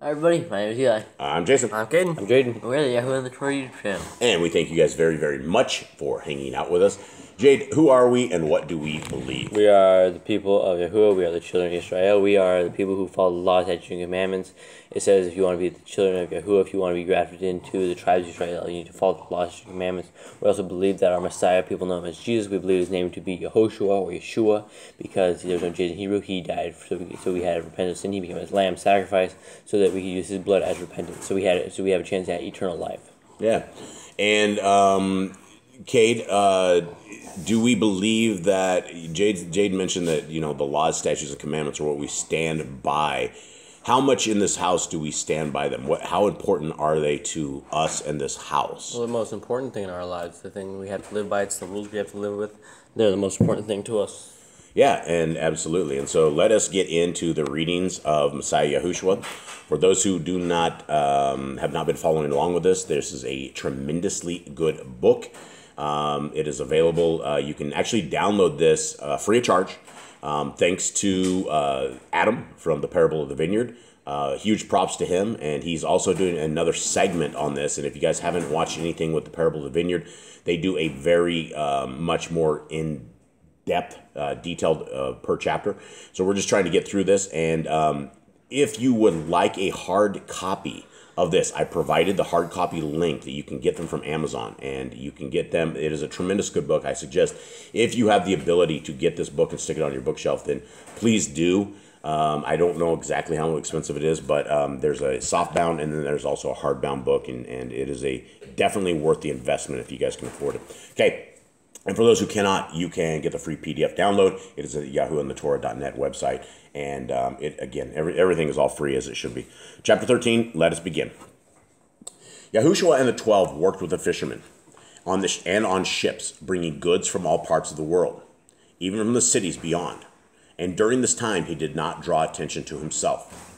Hi everybody, my name is Eli. I'm Jason. I'm Caden. I'm Jaden. We're the YHWH and the Torah YouTube channel. And we thank you guys very, very much for hanging out with us. Jade, who are we and what do we believe? We are the people of Yahuwah. We are the children of Israel. We are the people who follow the laws, statutes, and commandments. It says if you want to be the children of Yahuwah, if you want to be grafted into the tribes of Israel, you need to follow the laws, statutes, and commandments. We also believe that our Messiah, people know him as Jesus. We believe his name to be Yehoshua or Yeshua because there's no J in Hebrew. He died, so we had repentance sin. He became his lamb sacrifice so that we could use his blood as repentance. So we have a chance at eternal life. Yeah. And, Cade, do we believe that Jade mentioned that, you know, the laws, statutes, and commandments are what we stand by. How much in this house do we stand by them? How important are they to us and this house? Well, the most important thing in our lives, the thing we have to live by, it's the rules we have to live with. They're the most important thing to us. Yeah, and absolutely. And so let us get into the readings of Messiah Yahushua. For those who do not have not been following along with this is a tremendously good book. It is available. You can actually download this free of charge. Thanks to Adam from the Parable of the Vineyard. Huge props to him. And he's also doing another segment on this. And if you guys haven't watched anything with the Parable of the Vineyard, they do a very much more in-depth, detailed per chapter. So we're just trying to get through this. And if you would like a hard copy of this, I provided the hard copy link that you can get them from Amazon, and you can get them. It is a tremendous good book. I suggest if you have the ability to get this book and stick it on your bookshelf, then please do. I don't know exactly how expensive it is, but there's a softbound and then there's also a hardbound book, and it is definitely worth the investment if you guys can afford it. Okay. And for those who cannot, you can get the free PDF download. It is at the YHWHandtheTorah.net website. And everything is all free as it should be. Chapter 13, let us begin. Yahushua and the 12 worked with the fishermen on ships, bringing goods from all parts of the world, even from the cities beyond. And during this time, he did not draw attention to himself.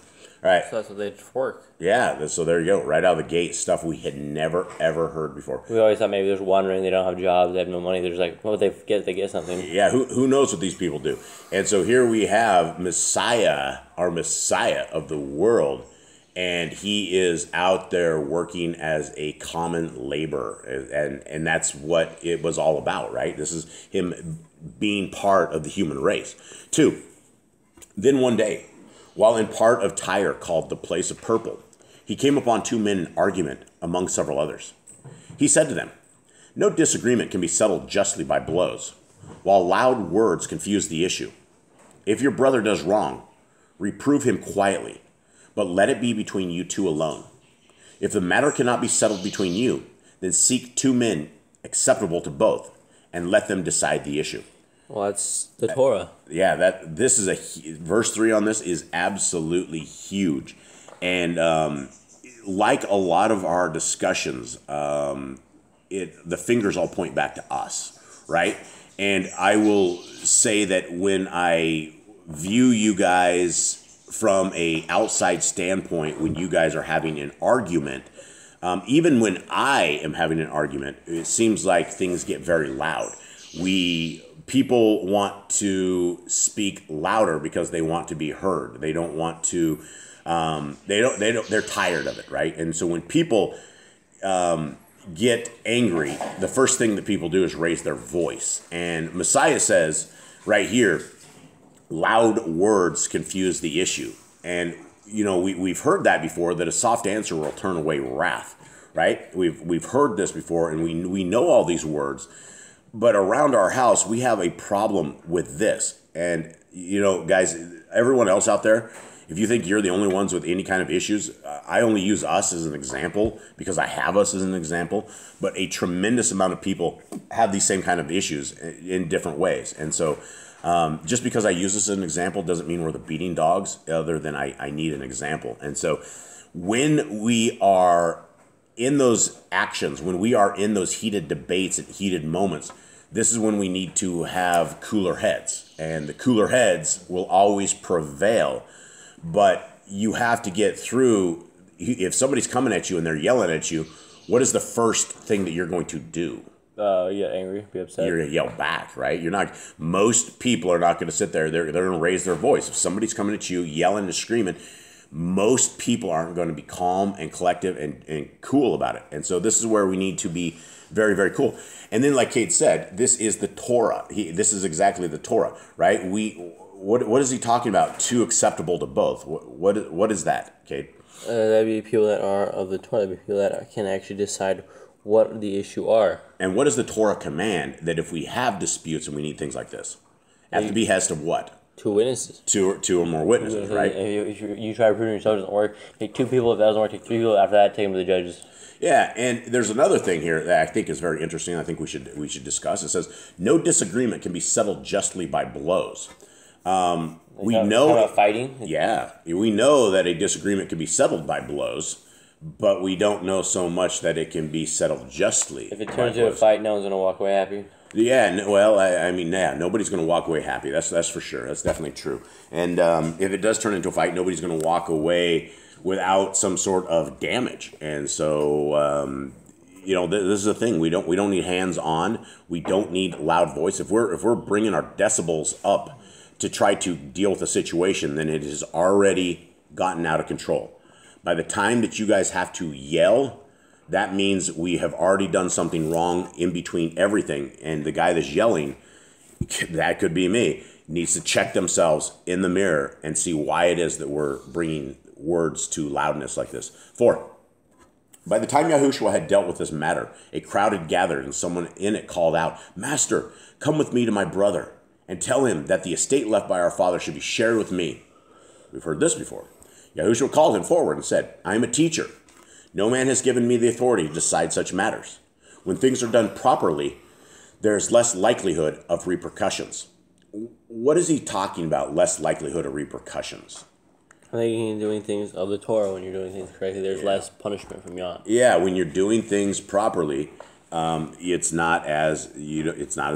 All right. So that's what they did for work. Yeah, so there you go. Right out of the gate, stuff we had never, ever heard before. We always thought maybe they're wandering, they don't have jobs, they have no money. They're just like, well, they get something. Yeah, who knows what these people do? And so here we have Messiah, our Messiah of the world, and he is out there working as a common laborer. And that's what it was all about, right? This is him being part of the human race. 2, then one day, while in part of Tyre called the place of purple, he came upon 2 men in argument among several others. He said to them, "No disagreement can be settled justly by blows, while loud words confuse the issue. If your brother does wrong, reprove him quietly, but let it be between you 2 alone. If the matter cannot be settled between you, then seek 2 men acceptable to both, and let them decide the issue." Well, that's the Torah. Yeah, this is verse 3 on this is absolutely huge. And like a lot of our discussions, the fingers all point back to us, right? And I will say that when I view you guys from a outside standpoint, when you guys are having an argument, even when I am having an argument, it seems like things get very loud. People want to speak louder because they want to be heard. They don't want to. They're tired of it, right? And so when people get angry, the first thing that people do is raise their voice. And Messiah says right here, loud words confuse the issue. And you know we've heard that before, that a soft answer will turn away wrath, right? We've heard this before, and we know all these words. But around our house, we have a problem with this. And, you know, guys, everyone else out there, if you think you're the only ones with any kind of issues, I only use us as an example because I have us as an example. But a tremendous amount of people have these same kind of issues in different ways. And so just because I use this as an example doesn't mean we're the beating dogs, other than I need an example. And so when we are in those actions, when we are in those heated debates and heated moments, this is when we need to have cooler heads. And the cooler heads will always prevail. But you have to get through. If somebody's coming at you and they're yelling at you, what is the first thing that you're going to do? Yeah, angry, be upset. You're going to yell back, right? Most people are not going to sit there. They're going to raise their voice. If somebody's coming at you, yelling and screaming, most people aren't going to be calm and collective and cool about it. And so this is where we need to be very, very cool. And then, like Kate said, this is the Torah. This is exactly the Torah, right? What is he talking about? Too acceptable to both. What is that, Kate? That'd be people that are of the Torah. That'd be people that can actually decide what the issue are. And what does the Torah command? That if we have disputes and we need things like this, at the behest of what? 2 witnesses. Two or more witnesses, right? If you try to prove it yourself, it doesn't work. Take 2 people. If that doesn't work, take 3 people. After that, take them to the judges. Yeah, and there's another thing here that I think is very interesting. I think we should discuss. It says no disagreement can be settled justly by blows. We know about fighting. Yeah, we know that a disagreement can be settled by blows, but we don't know so much that it can be settled justly. If it turns into a fight, no one's gonna walk away happy. Yeah, well, I mean, nobody's going to walk away happy. That's for sure. That's definitely true. And if it does turn into a fight, nobody's going to walk away without some sort of damage. And so, this is the thing. We don't need hands on. We don't need loud voice. If we're bringing our decibels up to try to deal with a situation, then it has already gotten out of control. By the time that you guys have to yell, that means we have already done something wrong in between everything. And the guy that's yelling, that could be me, needs to check themselves in the mirror and see why it is that we're bringing words to loudness like this. 4, by the time YHWH had dealt with this matter, a crowd had gathered and someone in it called out, "Master, come with me to my brother and tell him that the estate left by our father should be shared with me." We've heard this before. YHWH called him forward and said, "I am a teacher. No man has given me the authority to decide such matters. When things are done properly, there's less likelihood of repercussions." What is he talking about, less likelihood of repercussions? I think you're doing things of the Torah. When you're doing things correctly, there's less punishment from Yah. Yeah, when you're doing things properly, it's not as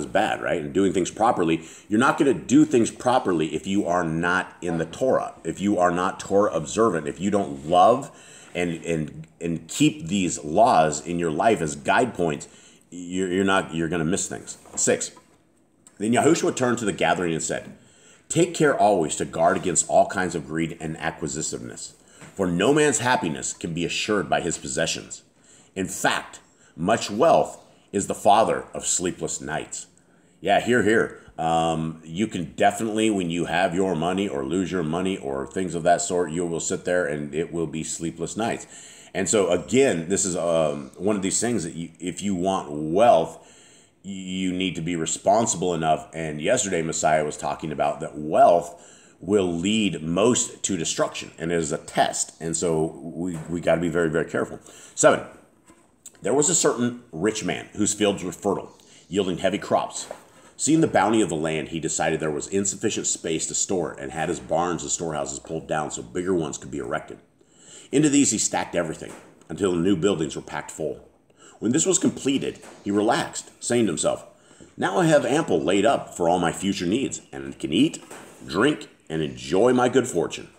bad, right? And doing things properly, you're not going to do things properly if you are not in the Torah, if you are not Torah observant, if you don't love and keep these laws in your life as guide points, you're going to miss things. 6. Then YHWH turned to the gathering and said, "Take care always to guard against all kinds of greed and acquisitiveness, for no man's happiness can be assured by his possessions. In fact, much wealth is the father of sleepless nights." Yeah, here. You can definitely, when you have your money or lose your money or things of that sort, you will sit there and it will be sleepless nights. And so again, this is one of these things that if you want wealth, you need to be responsible enough. And yesterday, Messiah was talking about that wealth will lead most to destruction, and it is a test. And so we got to be very, very careful. 7, there was a certain rich man whose fields were fertile, yielding heavy crops. Seeing the bounty of the land, he decided there was insufficient space to store it and had his barns and storehouses pulled down so bigger ones could be erected. Into these he stacked everything until the new buildings were packed full. When this was completed, he relaxed, saying to himself, "Now I have ample laid up for all my future needs, and can eat, drink, and enjoy my good fortune."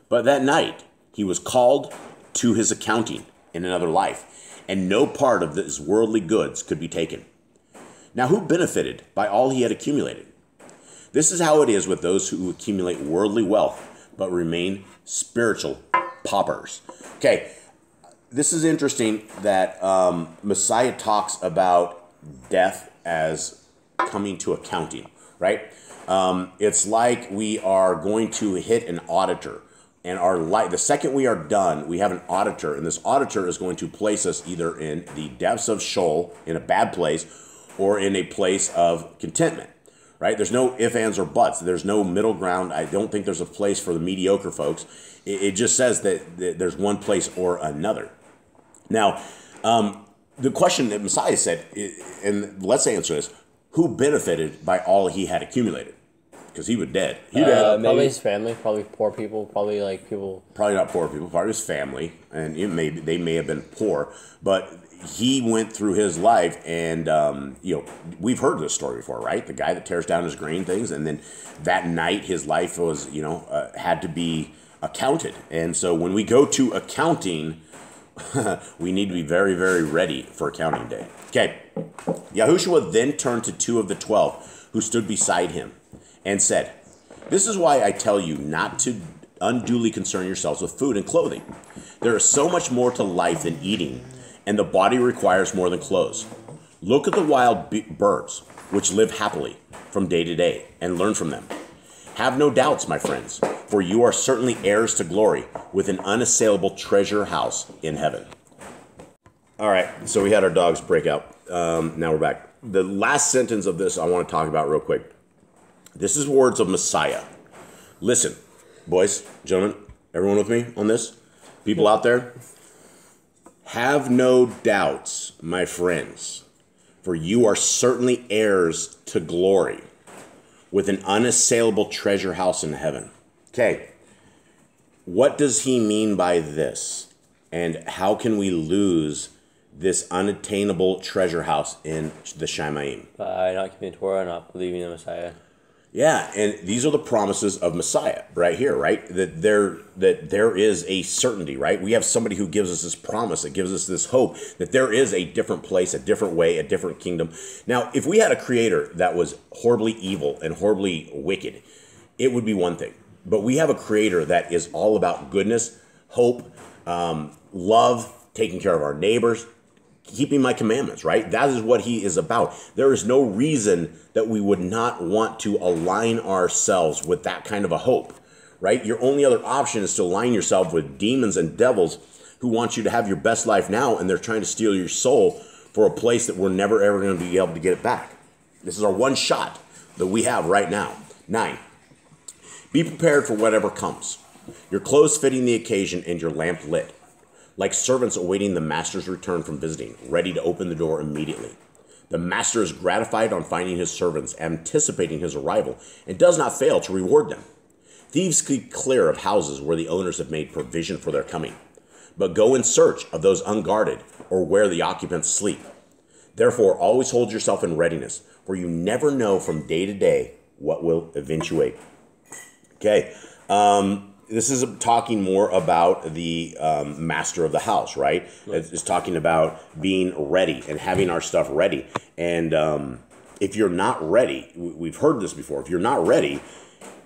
But that night he was called to his accounting in another life, and no part of his worldly goods could be taken. Now who benefited by all he had accumulated? This is how it is with those who accumulate worldly wealth, but remain spiritual paupers. Okay, this is interesting that Messiah talks about death as coming to accounting, right? It's like we are going to hit an auditor, and the second we are done, we have an auditor, and this auditor is going to place us either in the depths of Sheol, in a bad place, or in a place of contentment, right? There's no ifs, ands, or buts. There's no middle ground. I don't think there's a place for the mediocre folks. It just says that there's one place or another. Now, the question that Messiah said, and let's answer this, who benefited by all he had accumulated? Because he was dead. Probably his family, probably poor people, probably like people. Probably not poor people, probably his family, and they may have been poor, but he went through his life, and we've heard this story before, right? The guy that tears down his grain things, and then that night his life was, had to be accounted. And so when we go to accounting, we need to be very, very ready for accounting day. Okay, YHWH then turned to 2 of the 12 who stood beside him and said, "This is why I tell you not to unduly concern yourselves with food and clothing. There is so much more to life than eating, and the body requires more than clothes. Look at the wild birds, which live happily from day to day, and learn from them. Have no doubts, my friends, for you are certainly heirs to glory, with an unassailable treasure house in heaven. All right, so we had our dogs break out. Now we're back. The last sentence of this I want to talk about real quick. This is words of Messiah. Listen, boys, gentlemen, everyone with me on this? People out there? Have no doubts, my friends, for you are certainly heirs to glory, with an unassailable treasure house in heaven. Okay, what does he mean by this? And how can we lose this unattainable treasure house in the Shamayim? By not keeping the Torah, not believing in the Messiah. Yeah, and these are the promises of Messiah right here, right? That there is a certainty, right? We have somebody who gives us this promise, that gives us this hope that there is a different place, a different way, a different kingdom. Now, if we had a creator that was horribly evil and horribly wicked, it would be one thing. But we have a creator that is all about goodness, hope, love, taking care of our neighbors, keeping my commandments, right? That is what he is about. There is no reason that we would not want to align ourselves with that kind of a hope, right? Your only other option is to align yourself with demons and devils who want you to have your best life now, and they're trying to steal your soul for a place that we're never ever going to be able to get it back. This is our one shot that we have right now. 9, be prepared for whatever comes. Your clothes fitting the occasion and your lamp lit, like servants awaiting the master's return from visiting, ready to open the door immediately. The master is gratified on finding his servants, anticipating his arrival, and does not fail to reward them. Thieves keep clear of houses where the owners have made provision for their coming, but go in search of those unguarded or where the occupants sleep. Therefore, always hold yourself in readiness, for you never know from day to day what will eventuate. Okay, this is talking more about the master of the house, right? It's talking about being ready and having our stuff ready. And if you're not ready, we've heard this before, if you're not ready,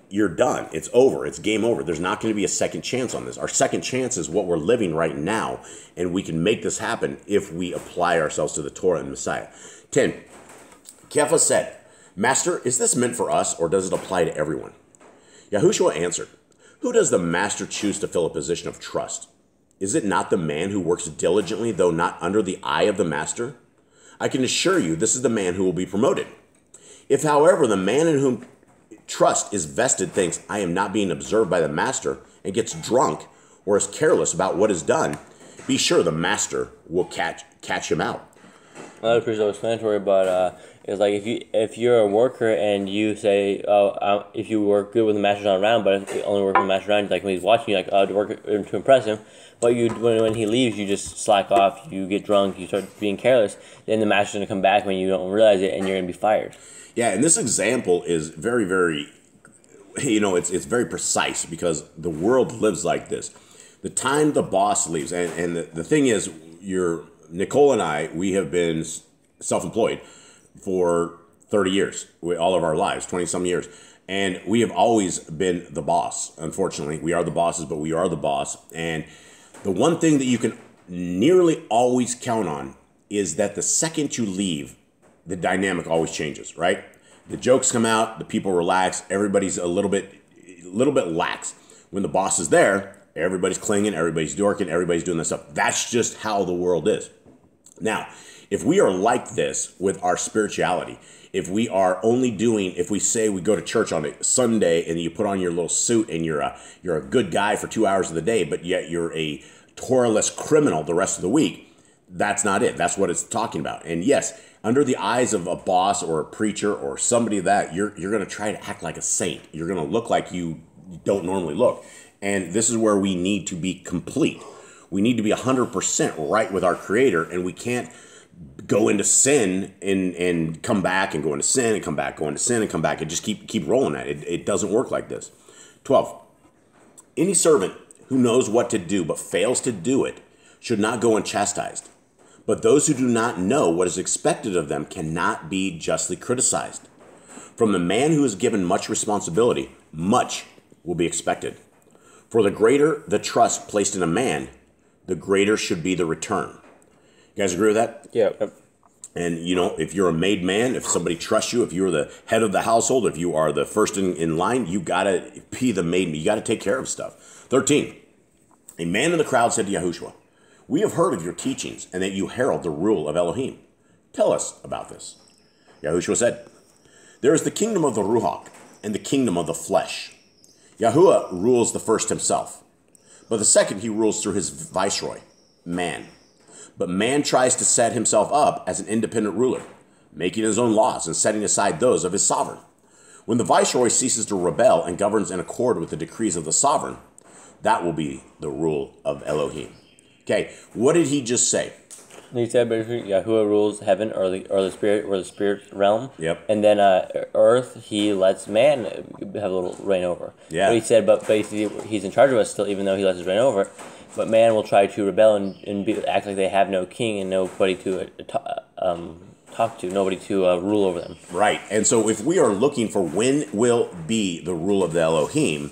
you're done. It's over. It's game over. There's not going to be a second chance on this. Our second chance is what we're living right now, and we can make this happen if we apply ourselves to the Torah and Messiah. 10, Kepha said, Master, is this meant for us, or does it apply to everyone? Yahushua answered, who does the master choose to fill a position of trust? Is it not the man who works diligently, though not under the eye of the master? I can assure you this is the man who will be promoted. If, however, the man in whom trust is vested thinks, I am not being observed by the master, and gets drunk or is careless about what is done, be sure the master will catch him out. Another pretty self-explanatory, but it's like if you're a worker and you say, if you work good when the master's not around, but if you only work when the master's around, like when he's watching you, like to work to impress him, but when he leaves, you just slack off, you get drunk, you start being careless, then the master's gonna come back when you don't realize it, and you're gonna be fired. Yeah, and this example is very, very, it's very precise because the world lives like this. The time the boss leaves, and the thing is, Nicole and I, we have been self-employed for 30 years, all of our lives, 20-some years. And we have always been the boss. Unfortunately, we are the bosses, but we are the boss. And the one thing that you can nearly always count on is that the second you leave, the dynamic always changes, right? The jokes come out, the people relax, everybody's a little bit lax. When the boss is there, everybody's clinging, everybody's dorking, everybody's doing this stuff. That's just how the world is. Now, if we are like this with our spirituality, if we are only doing, if we say we go to church on a Sunday and you put on your little suit and you're a good guy for 2 hours of the day, but yet you're a Torah-less criminal the rest of the week, that's not it. That's what it's talking about. And yes, under the eyes of a boss or a preacher or somebody that you're going to try to act like a saint. You're going to look like you don't normally look. And this is where we need to be complete. We need to be 100% right with our Creator, and we can't go into sin and come back and go into sin and come back, go into sin and come back and just keep rolling that. It doesn't work like this. 12. Any servant who knows what to do but fails to do it should not go unchastised. But those who do not know what is expected of them cannot be justly criticized. From the man who is given much responsibility, much will be expected. For the greater the trust placed in a man, the greater should be the return. You guys agree with that? Yeah. And, you know, if you're a made man, if somebody trusts you, if you're the head of the household, if you are the first in line, you got to be the made man. You got to take care of stuff. 13. A man in the crowd said to Yahushua, we have heard of your teachings and that you herald the rule of Elohim. Tell us about this. Yahushua said, there is the kingdom of the Ruach and the kingdom of the flesh. Yahuwah rules the first himself, but the second he rules through his viceroy, man. But man tries to set himself up as an independent ruler, making his own laws and setting aside those of his sovereign. When the viceroy ceases to rebel and governs in accord with the decrees of the sovereign, that will be the rule of Elohim. Okay, what did he just say? He said basically Yahuwah rules heaven or the spirit realm. Yep. And then earth he lets man have a little reign over. Yeah. But he said, but basically he's in charge of us still, even though he lets us reign over. But man will try to rebel and act like they have no king and nobody to talk to, nobody to rule over them. Right. And so if we are looking for when will be the rule of the Elohim,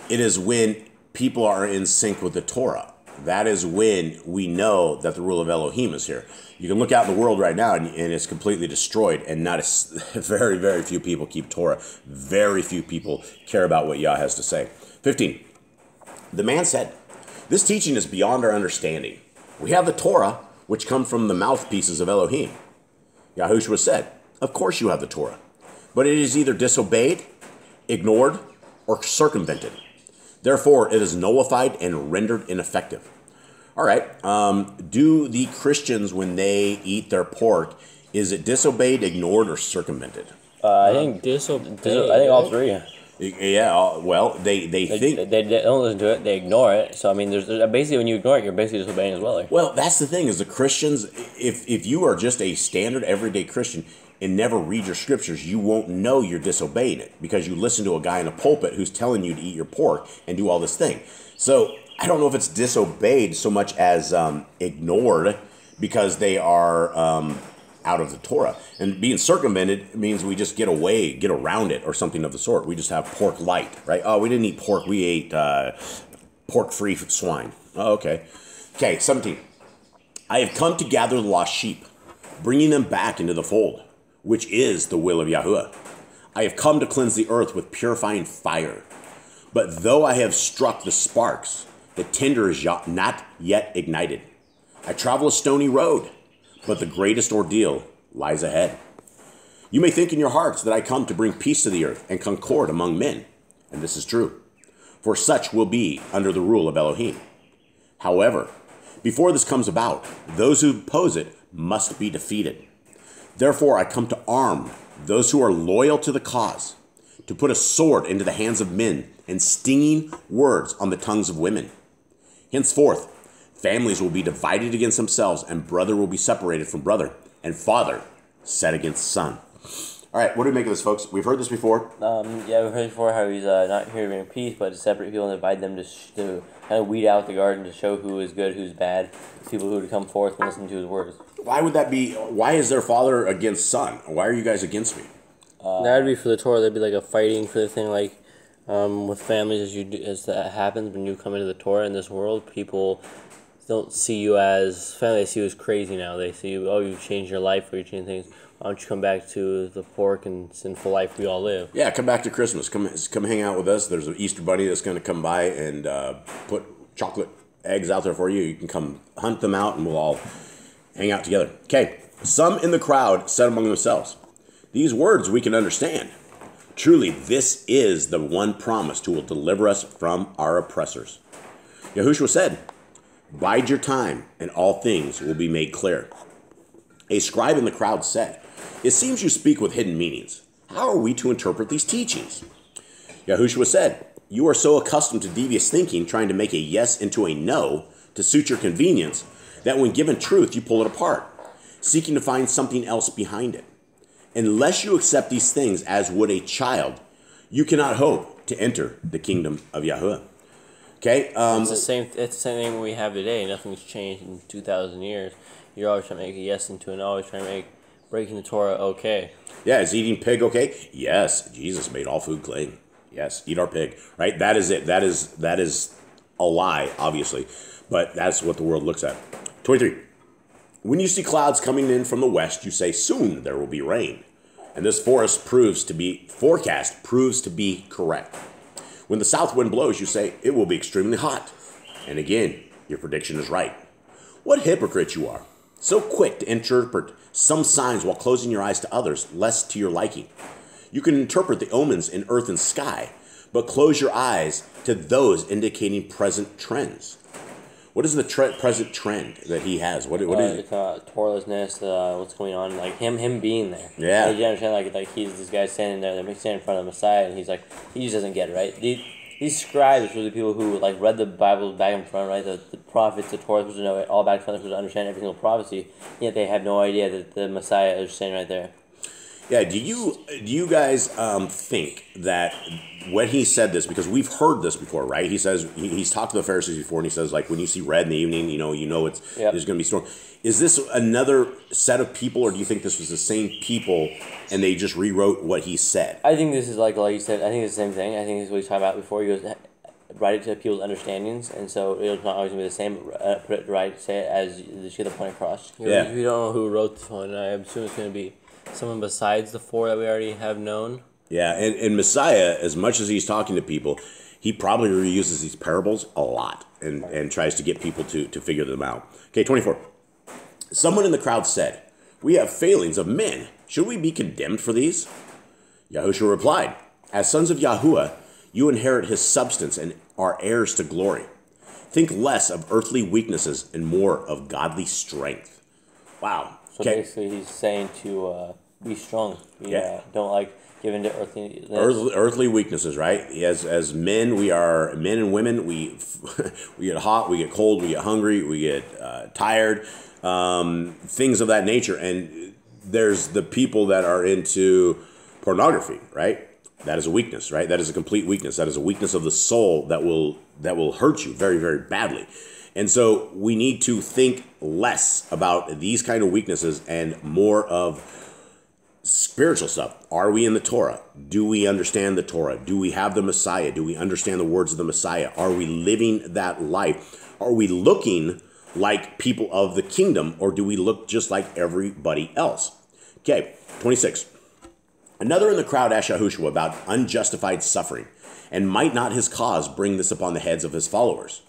it is when people are in sync with the Torah. That is when we know that the rule of Elohim is here. You can look out in the world right now and it's completely destroyed, and very, very few people keep Torah. Very few people care about what Yah has to say. 15. The man said, this teaching is beyond our understanding. We have the Torah, which come from the mouthpieces of Elohim. Yahushua said, of course you have the Torah, but it is either disobeyed, ignored, or circumvented. Therefore, it is nullified and rendered ineffective. All right. Do the Christians, when they eat their pork, is it disobeyed, ignored, or circumvented? I think Disobeyed. I think all three. Yeah. Well, they think they don't listen to it. They ignore it. So I mean, there's basically when you ignore it, you're basically disobeying as well. Well, that's the thing is the Christians. If you are just a standard everyday Christian and never read your scriptures, you won't know you're disobeying it because you listen to a guy in a pulpit who's telling you to eat your pork and do all this thing. So I don't know if it's disobeyed so much as ignored because they are out of the Torah. And being circumvented means we just get around it or something of the sort. We just have pork light, right? Oh, we didn't eat pork. We ate pork-free swine. Oh, okay. Okay, 17. I have come to gather the lost sheep, bringing them back into the fold, which is the will of Yahuwah. I have come to cleanse the earth with purifying fire. But though I have struck the sparks, the tinder is not yet ignited. I travel a stony road, but the greatest ordeal lies ahead. You may think in your hearts that I come to bring peace to the earth and concord among men, and this is true, for such will be under the rule of Elohim. However, before this comes about, those who oppose it must be defeated. Therefore, I come to arm those who are loyal to the cause, to put a sword into the hands of men and stinging words on the tongues of women. Henceforth, families will be divided against themselves, and brother will be separated from brother, and father set against son. All right, what do we make of this, folks? We've heard this before. Yeah, we've heard before how he's not here to bring peace, but to separate people and divide them to kind of weed out the garden to show who is good, who's bad, people who would come forth and listen to his words. Why would that be? Why is their father against son? Why are you guys against me? That would be for the Torah. There'd be like a fighting for the thing, like with families as that happens when you come into the Torah in this world. People don't see you as family. They see you as crazy now. They see you, oh, you've changed your life or you changed things. Why don't you come back to the pork and sinful life we all live? Yeah, come back to Christmas. Come hang out with us. There's an Easter bunny that's going to come by and put chocolate eggs out there for you. You can come hunt them out and we'll all hang out together. Okay, some in the crowd said among themselves, these words we can understand. Truly, this is the one promised who will deliver us from our oppressors. Yahushua said, bide your time, and all things will be made clear. A scribe in the crowd said, it seems you speak with hidden meanings. How are we to interpret these teachings? Yahushua said, you are so accustomed to devious thinking, trying to make a yes into a no to suit your convenience, that when given truth, you pull it apart, seeking to find something else behind it. Unless you accept these things as would a child, you cannot hope to enter the kingdom of Yahuwah. Okay? It's the same thing we have today. Nothing's changed in 2,000 years. You're always trying to make a yes into an always trying to make breaking the Torah okay. Yeah, is eating pig okay? Yes, Jesus made all food clean. Yes, eat our pig. Right? That is it. That is a lie, obviously, but that's what the world looks at. 23. When you see clouds coming in from the west, you say, soon there will be rain. And this forecast proves to be correct. When the south wind blows, you say, it will be extremely hot. And again, your prediction is right. What hypocrite you are, so quick to interpret some signs while closing your eyes to others, less to your liking. You can interpret the omens in earth and sky, but close your eyes to those indicating present trends. What is the present trend that he has? What is it? Torelessness, what's going on, like him being there. Yeah. Like, you understand, like he's this guy standing there, they're standing in front of the Messiah, and he's like, he just doesn't get it, right? These scribes were the people who like read the Bible back and front, right? The prophets, the Torah, supposed to know it all back and front, supposed to understand every single prophecy, yet they have no idea that the Messiah is standing right there. Yeah, do you guys think that when he said this, because we've heard this before, right? He says he's talked to the Pharisees before, and he says, like, when you see red in the evening, you know there's going to be storm. Is this another set of people, or do you think this was the same people and they just rewrote what he said? I think this is like you said. I think it's the same thing. I think this is what he's talking about before. He goes, write it to people's understandings, and so it's not always going to be the same. But put it right, say it as you get the point across. Yeah. We don't know who wrote this one. I assume it's going to be someone besides the four that we already have known. Yeah, and Messiah, as much as he's talking to people, he probably reuses these parables a lot and tries to get people to figure them out. Okay, 24. Someone in the crowd said, we have failings of men. Should we be condemned for these? Yahushua replied, as sons of Yahuwah, you inherit his substance and are heirs to glory. Think less of earthly weaknesses and more of godly strength. Wow. So basically he's saying to be strong. Don't give in to earthly weaknesses, right? As men, we are men and women. We get hot, we get cold, we get hungry, we get tired, things of that nature. And there's the people that are into pornography, right? That is a weakness, right? That is a complete weakness. That is a weakness of the soul that will hurt you very, very badly. And so we need to think less about these kind of weaknesses and more of spiritual stuff. Are we in the Torah? Do we understand the Torah? Do we have the Messiah? Do we understand the words of the Messiah? Are we living that life? Are we looking like people of the kingdom, or do we look just like everybody else? Okay, 26. Another in the crowd asked Yahushua about unjustified suffering, and might not his cause bring this upon the heads of his followers?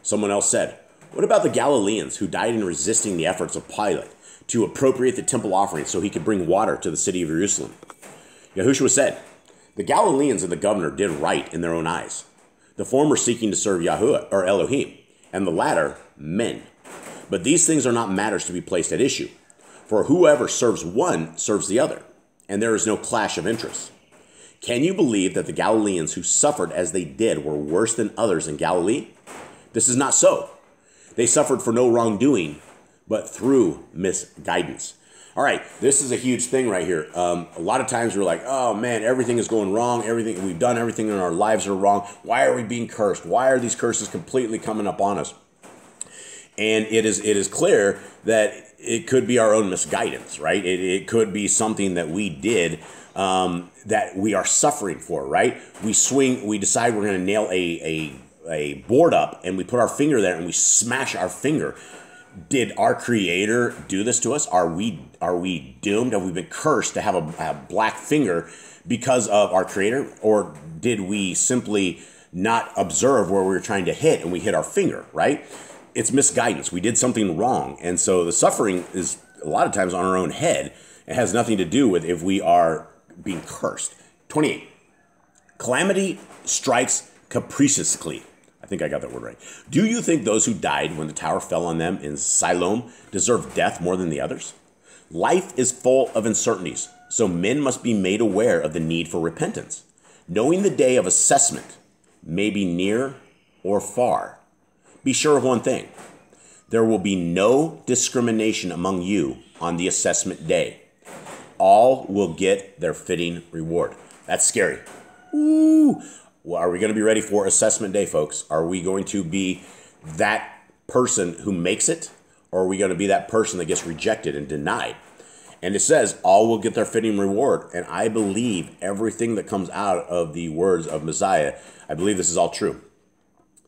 Someone else said, what about the Galileans who died in resisting the efforts of Pilate to appropriate the temple offering so he could bring water to the city of Jerusalem? Yahushua said, the Galileans and the governor did right in their own eyes, the former seeking to serve Yahuwah or Elohim, and the latter men. But these things are not matters to be placed at issue, for whoever serves one serves the other, and there is no clash of interests. Can you believe that the Galileans who suffered as they did were worse than others in Galilee? This is not so. They suffered for no wrongdoing, but through misguidance. All right, this is a huge thing right here. A lot of times we're like, oh man, everything is going wrong. We've done everything in our lives are wrong. Why are we being cursed? Why are these curses completely coming up on us? And it is clear that it could be our own misguidance, right? It could be something that we did that we are suffering for, right? We decide we're going to nail a board up, and we put our finger there and we smash our finger. Did our Creator do this to us? Are we doomed? Have we been cursed to have a black finger because of our Creator? Or did we simply not observe where we were trying to hit and we hit our finger, right? It's misguidance. We did something wrong. And so the suffering is a lot of times on our own head. It has nothing to do with if we are being cursed. 28. Calamity strikes capriciously. I think I got that word right. Do you think those who died when the tower fell on them in Shalom deserve death more than the others? Life is full of uncertainties, so men must be made aware of the need for repentance. Knowing the day of assessment may be near or far. Be sure of one thing. There will be no discrimination among you on the assessment day. All will get their fitting reward. That's scary. Ooh. Well, are we going to be ready for assessment day, folks? Are we going to be that person who makes it? Or are we going to be that person that gets rejected and denied? And it says, all will get their fitting reward. And I believe everything that comes out of the words of Messiah, I believe this is all true.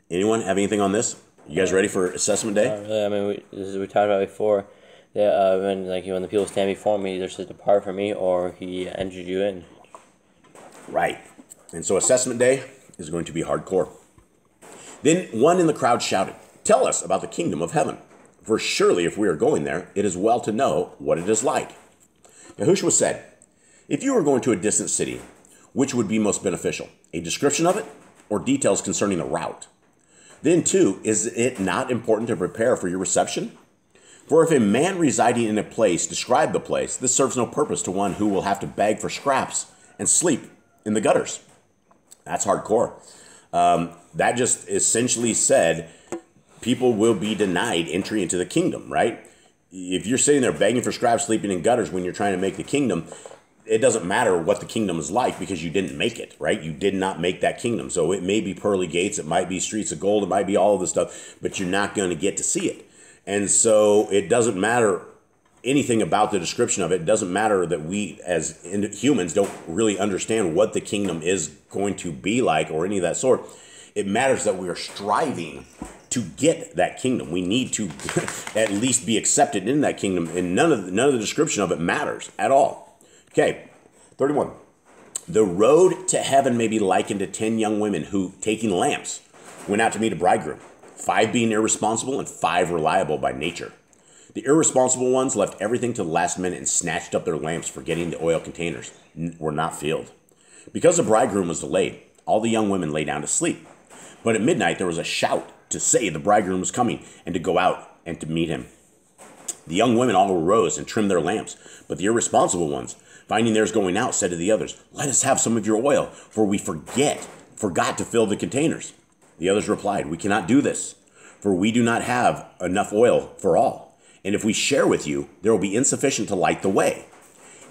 Anyone have anything on this? You guys ready for assessment day? Really, I mean, we talked about before that when the people stand before me, either says depart from me or he entered you in. Right. And so assessment day is going to be hardcore. Then one in the crowd shouted, "Tell us about the kingdom of heaven. For surely if we are going there, it is well to know what it is like." YHWH said, "If you were going to a distant city, which would be most beneficial? A description of it or details concerning the route? Then too, is it not important to prepare for your reception? For if a man residing in a place describe the place, this serves no purpose to one who will have to beg for scraps and sleep in the gutters." That's hardcore. That just essentially said people will be denied entry into the kingdom, right? If you're sitting there begging for scraps, sleeping in gutters when you're trying to make the kingdom, it doesn't matter what the kingdom is like because you didn't make it, right? You did not make that kingdom. So it may be pearly gates, it might be streets of gold, it might be all of this stuff, but you're not going to get to see it. And so it doesn't matter anything about the description of it. It doesn't matter that we as humans don't really understand what the kingdom is going to be like or any of that sort. It matters that we are striving to get that kingdom. We need to at least be accepted in that kingdom, and none of the description of it matters at all. Okay, 31. The road to heaven may be likened to 10 young women who, taking lamps, went out to meet a bridegroom, 5 being irresponsible and 5 reliable by nature. The irresponsible ones left everything to the last minute and snatched up their lamps, forgetting the oil containers were not filled. Because the bridegroom was delayed, all the young women lay down to sleep. But at midnight there was a shout to say the bridegroom was coming and to go out and to meet him. The young women all arose and trimmed their lamps, but the irresponsible ones, finding theirs going out, said to the others, "Let us have some of your oil, for we forgot to fill the containers." The others replied, "We cannot do this, for we do not have enough oil for all. And if we share with you, there will be insufficient to light the way.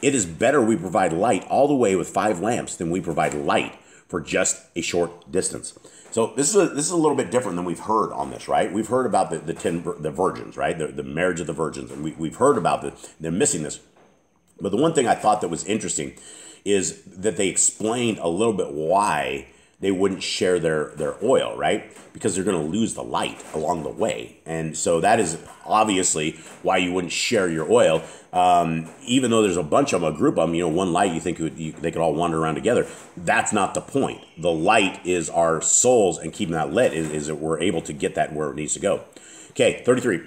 It is better we provide light all the way with 5 lamps than we provide light for just a short distance." So this is a little bit different than we've heard on this, right? We've heard about the virgins, right? The marriage of the virgins, and we've heard about they're missing this. But the one thing I thought that was interesting is that they explained a little bit why they wouldn't share their oil, right? Because they're going to lose the light along the way. And so that is obviously why you wouldn't share your oil. Even though there's a bunch of them, a group of them, one light, you think they could all wander around together. That's not the point. The light is our souls, and keeping that lit is that we're able to get that where it needs to go. Okay, 33.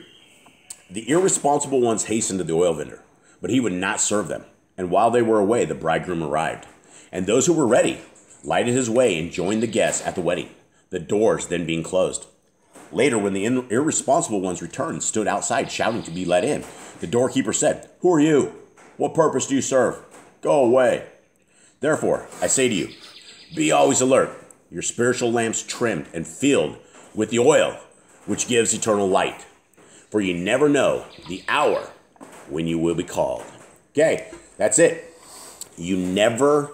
The irresponsible ones hastened to the oil vendor, but he would not serve them. And while they were away, the bridegroom arrived. And those who were ready lighted his way and joined the guests at the wedding, the doors then being closed. Later, when the irresponsible ones returned, stood outside shouting to be let in, the doorkeeper said, "Who are you? What purpose do you serve? Go away. Therefore, I say to you, be always alert, your spiritual lamps trimmed and filled with the oil, which gives eternal light. For you never know the hour when you will be called." Okay, that's it. You never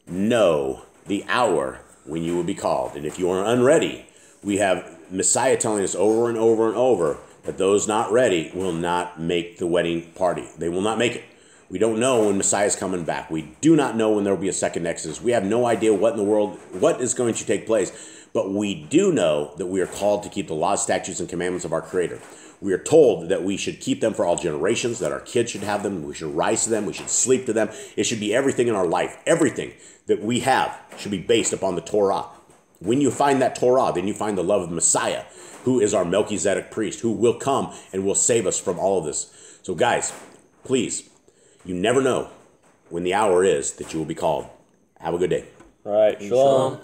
know the hour when you will be called. And if you are unready, we have Messiah telling us over and over and over that those not ready will not make the wedding party. They will not make it. We don't know when Messiah is coming back. We do not know when there will be a second Exodus. We have no idea what in the world, what is going to take place. But we do know that we are called to keep the laws, statutes, and commandments of our Creator. We are told that we should keep them for all generations, that our kids should have them, we should rise to them, we should sleep to them. It should be everything in our life. Everything that we have should be based upon the Torah. When you find that Torah, then you find the love of Messiah, who is our Melchizedek priest, who will come and will save us from all of this. So guys, please, you never know when the hour is that you will be called. Have a good day. All right, Shalom.